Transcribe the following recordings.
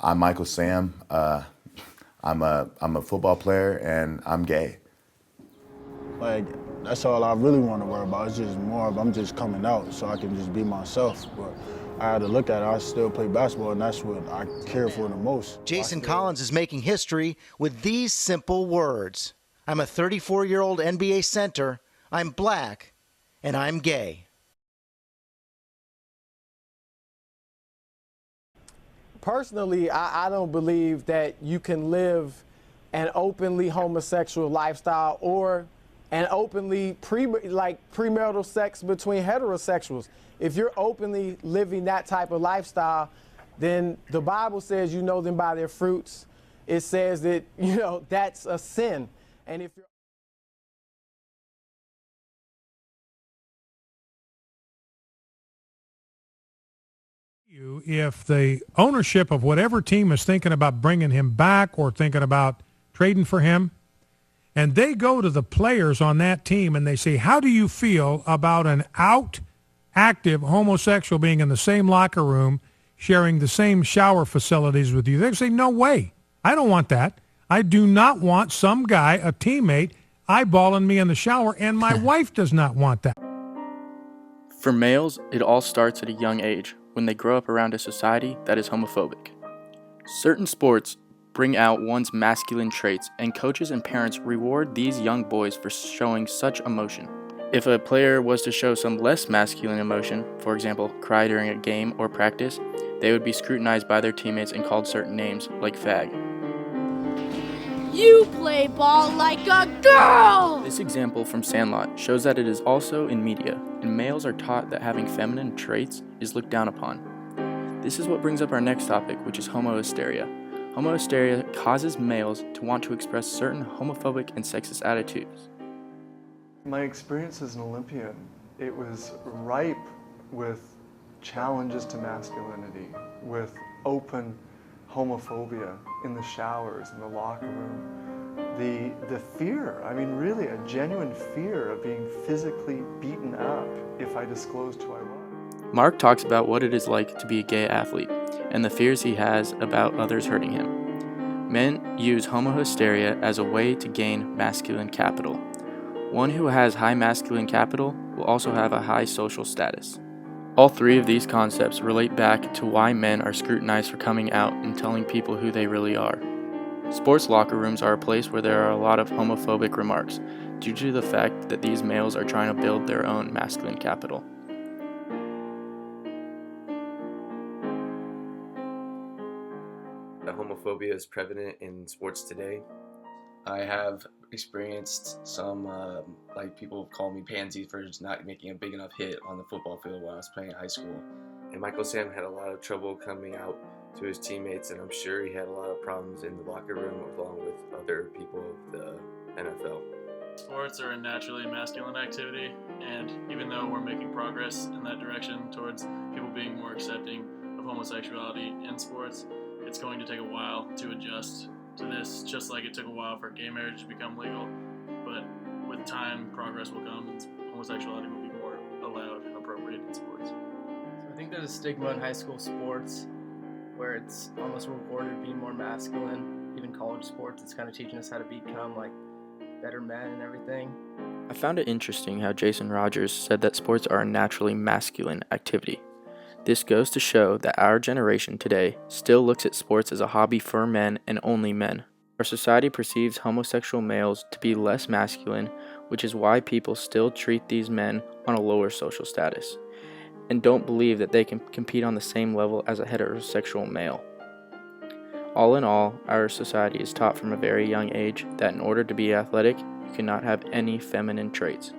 I'm Michael Sam. I'm a football player and I'm gay. Like, that's all I really want to worry about. It's just more of I'm just coming out so I can just be myself. But I had to look at it. I still play basketball, and that's what I care for the most. Jason Collins is making history with these simple words. I'm a 34-year-old NBA center, I'm black, and I'm gay. Personally, I don't believe that you can live an openly homosexual lifestyle or an openly premarital sex between heterosexuals. If you're openly living that type of lifestyle, then the Bible says you know them by their fruits. It says that, that's a sin. And if you're if the ownership of whatever team is thinking about bringing him back or thinking about trading for him, and they go to the players on that team and they say, how do you feel about an active homosexual being in the same locker room, sharing the same shower facilities with you? They say, no way. I don't want that. I do not want some guy, a teammate, eyeballing me in the shower, and my wife does not want that. For males, it all starts at a young age, when they grow up around a society that is homophobic. Certain sports bring out one's masculine traits, and coaches and parents reward these young boys for showing such emotion. If a player was to show some less masculine emotion, for example, cry during a game or practice, they would be scrutinized by their teammates and called certain names, like fag. You play ball like a girl! This example from Sandlot shows that it is also in media, and males are taught that having feminine traits is looked down upon. This is what brings up our next topic, which is homohysteria. Homohysteria causes males to want to express certain homophobic and sexist attitudes. My experience as an Olympian, it was ripe with challenges to masculinity, with open homophobia in the showers, in the locker room. The fear, really a genuine fear of being physically beaten up if I disclosed who I was. Mark talks about what it is like to be a gay athlete and the fears he has about others hurting him. Men use homohysteria as a way to gain masculine capital. One who has high masculine capital will also have a high social status. All three of these concepts relate back to why men are scrutinized for coming out and telling people who they really are. Sports locker rooms are a place where there are a lot of homophobic remarks due to the fact that these males are trying to build their own masculine capital. Homophobia is prevalent in sports today. I have experienced some, people call me pansy for just not making a big enough hit on the football field while I was playing in high school. And Michael Sam had a lot of trouble coming out to his teammates, and I'm sure he had a lot of problems in the locker room along with other people of the NFL. Sports are a naturally masculine activity, and even though we're making progress in that direction towards people being more accepting of homosexuality in sports, it's going to take a while to adjust to this, just like it took a while for gay marriage to become legal. But with time, progress will come, and homosexuality will be more allowed and appropriate in sports. So I think there's a stigma in high school sports where it's almost rewarded being more masculine. Even college sports, it's kind of teaching us how to become better men and everything. I found it interesting how Jason Rogers said that sports are a naturally masculine activity. This goes to show that our generation today still looks at sports as a hobby for men and only men. Our society perceives homosexual males to be less masculine, which is why people still treat these men on a lower social status, and don't believe that they can compete on the same level as a heterosexual male. All in all, our society is taught from a very young age that in order to be athletic, you cannot have any feminine traits,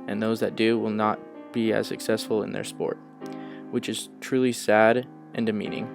and those that do will not be as successful in their sport, which is truly sad and demeaning.